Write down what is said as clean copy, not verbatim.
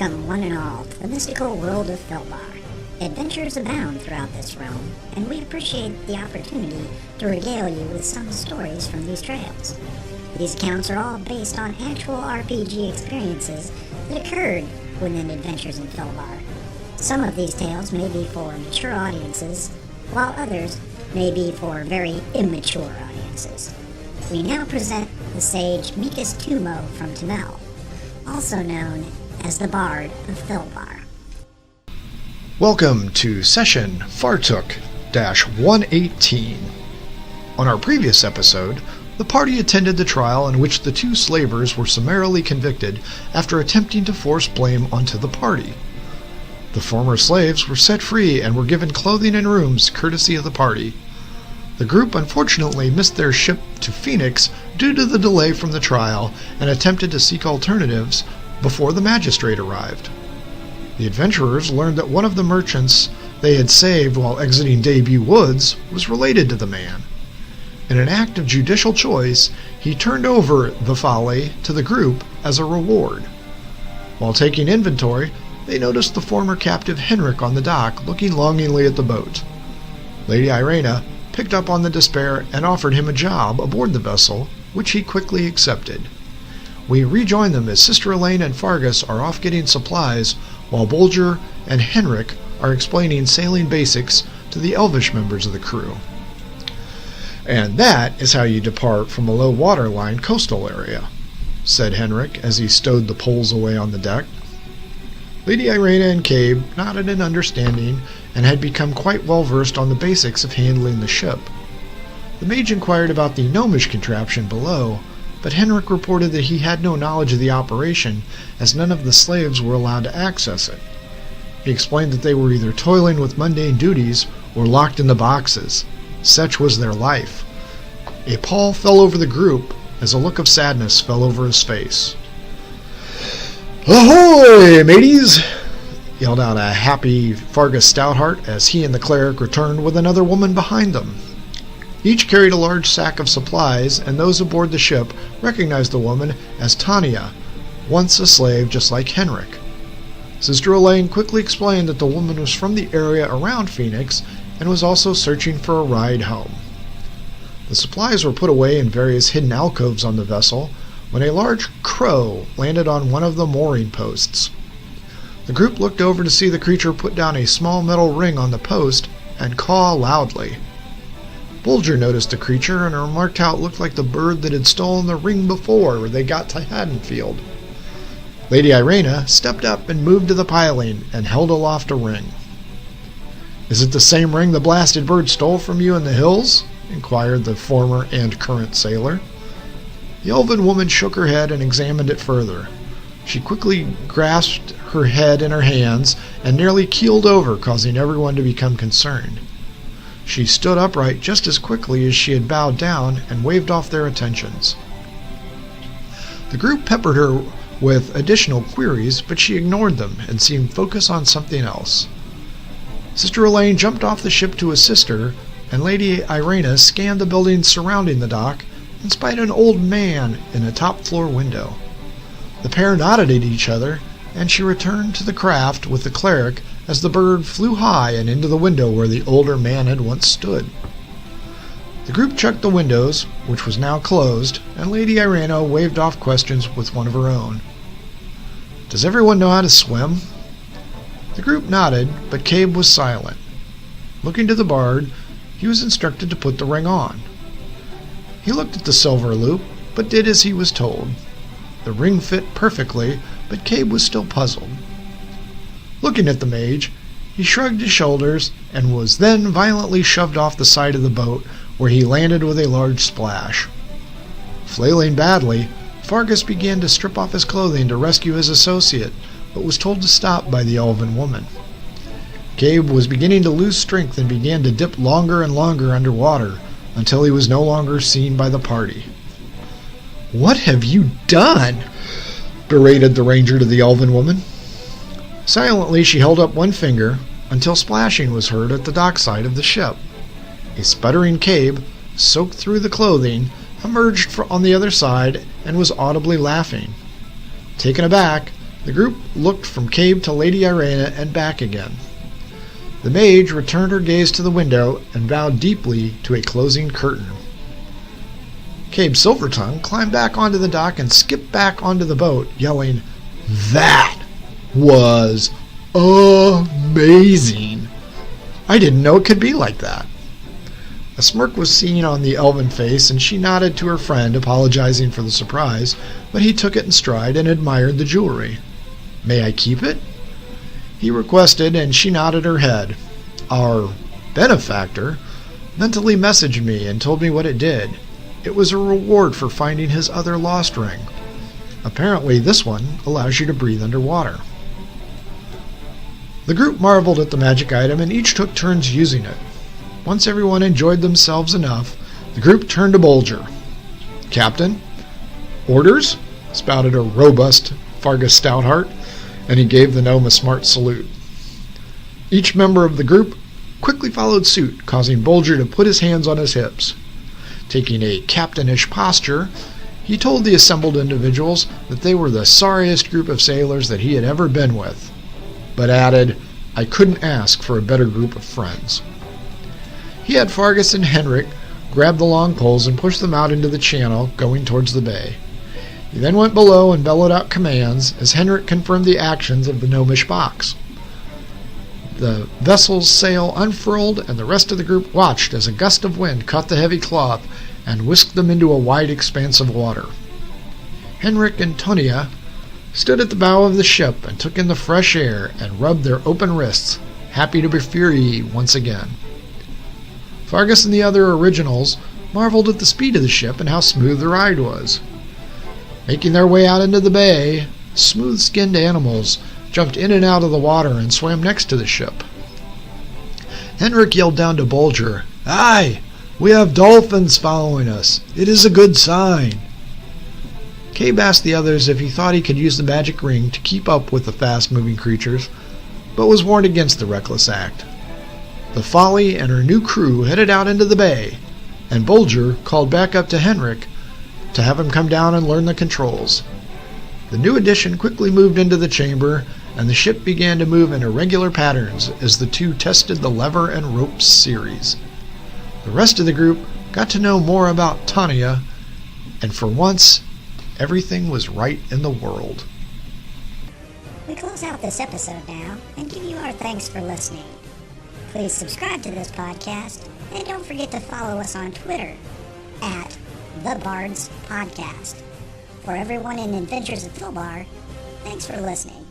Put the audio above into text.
Welcome, one and all, to the mystical world of Filbar. Adventures abound throughout this realm, and we appreciate the opportunity to regale you with some stories from these trails. These accounts are all based on actual RPG experiences that occurred within Adventures in Filbar. Some of these tales may be for mature audiences, while others may be for very immature audiences. We now present the sage Mikas Tumo from Tamel, also known as the Bard of Filbar. Welcome to session Fartook-118. On our previous episode, the party attended the trial in which the two slavers were summarily convicted after attempting to force blame onto the party. The former slaves were set free and were given clothing and rooms courtesy of the party. The group unfortunately missed their ship to Phoenix due to the delay from the trial and attempted to seek alternatives before the magistrate arrived. The adventurers learned that one of the merchants they had saved while exiting Debut Woods was related to the man. In an act of judicial choice, he turned over the folly to the group as a reward. While taking inventory, they noticed the former captive Henrik on the dock looking longingly at the boat. Lady Irena picked up on the despair and offered him a job aboard the vessel, which he quickly accepted. We rejoin them as Sister Elaine and Fargus are off getting supplies, while Bulger and Henrik are explaining sailing basics to the elvish members of the crew. "And that is how you depart from a low water line coastal area," said Henrik as he stowed the poles away on the deck. Lady Irena and Cabe nodded in understanding and had become quite well versed on the basics of handling the ship. The mage inquired about the gnomish contraption below, but Henrik reported that he had no knowledge of the operation, as none of the slaves were allowed to access it. He explained that they were either toiling with mundane duties or locked in the boxes. Such was their life. A pall fell over the group as a look of sadness fell over his face. "Ahoy, mateys!" yelled out a happy Fargus Stoutheart as he and the cleric returned with another woman behind them. Each carried a large sack of supplies, and those aboard the ship recognized the woman as Tanya, once a slave just like Henrik. Sister Elaine quickly explained that the woman was from the area around Phoenix and was also searching for a ride home. The supplies were put away in various hidden alcoves on the vessel when a large crow landed on one of the mooring posts. The group looked over to see the creature put down a small metal ring on the post and caw loudly. Bulger noticed the creature and remarked how it looked like the bird that had stolen the ring before they got to Haddonfield. Lady Irena stepped up and moved to the piling and held aloft a ring. "Is it the same ring the blasted bird stole from you in the hills?" inquired the former and current sailor. The elven woman shook her head and examined it further. She quickly grasped her head in her hands and nearly keeled over, causing everyone to become concerned. She stood upright just as quickly as she had bowed down and waved off their attentions. The group peppered her with additional queries, but she ignored them and seemed focused on something else. Sister Elaine jumped off the ship to assist her, and Lady Irena scanned the buildings surrounding the dock and spied an old man in a top-floor window. The pair nodded at each other, and she returned to the craft with the cleric as the bird flew high and into the window where the older man had once stood. The group checked the windows, which was now closed, and Lady Irena waved off questions with one of her own. "Does everyone know how to swim?" The group nodded, but Cabe was silent. Looking to the bard, he was instructed to put the ring on. He looked at the silver loop, but did as he was told. The ring fit perfectly, but Cabe was still puzzled. Looking at the mage, he shrugged his shoulders and was then violently shoved off the side of the boat, where he landed with a large splash. Flailing badly, Fargus began to strip off his clothing to rescue his associate, but was told to stop by the elven woman. Cabe was beginning to lose strength and began to dip longer and longer underwater until he was no longer seen by the party. "What have you done?" berated the ranger to the elven woman. Silently, she held up one finger until splashing was heard at the dockside of the ship. A sputtering Cabe, soaked through the clothing, emerged on the other side and was audibly laughing. Taken aback, The group looked from Cabe to Lady Irena and back again. The mage returned her gaze to the window and bowed deeply to a closing curtain. Cabe Silvertongue climbed back onto the dock and skipped back onto the boat, yelling, "That was amazing! I didn't know it could be like that." A smirk was seen on the elven face, and she nodded to her friend, apologizing for the surprise, but he took it in stride and admired the jewelry. "May I keep it?" he requested, and she nodded her head. Our benefactor mentally messaged me and told me what it did. It was a reward for finding his other lost ring. Apparently, this one allows you to breathe underwater. The group marveled at the magic item, and each took turns using it. Once everyone enjoyed themselves enough, the group turned to Bolger. "Captain?" "Orders?" spouted a robust Fargus Stoutheart, and he gave the gnome a smart salute. Each member of the group quickly followed suit, causing Bolger to put his hands on his hips. Taking a captainish posture, he told the assembled individuals that they were the sorriest group of sailors that he had ever been with, but added, "I couldn't ask for a better group of friends." He had Fargus and Henrik grab the long poles and push them out into the channel, going towards the bay. He then went below and bellowed out commands as Henrik confirmed the actions of the gnomish box. The vessel's sail unfurled, and the rest of the group watched as a gust of wind caught the heavy cloth and whisked them into a wide expanse of water. Henrik and Tonia stood at the bow of the ship and took in the fresh air and rubbed their open wrists, happy to be free once again. Fargus and the other originals marveled at the speed of the ship and how smooth the ride was. Making their way out into the bay, smooth-skinned animals jumped in and out of the water and swam next to the ship. Henrik yelled down to Bolger, "Aye, we have dolphins following us. It is a good sign." Cabe asked the others if he thought he could use the magic ring to keep up with the fast-moving creatures, but was warned against the reckless act. The Folly and her new crew headed out into the bay, and Bolger called back up to Henrik to have him come down and learn the controls. The new addition quickly moved into the chamber, and the ship began to move in irregular patterns as the two tested the lever and ropes series. The rest of the group got to know more about Tanya, and for once, everything was right in the world. We close out this episode now and give you our thanks for listening. Please subscribe to this podcast, and don't forget to follow us on Twitter at The Bards Podcast. For everyone in Adventures of Filbar, thanks for listening.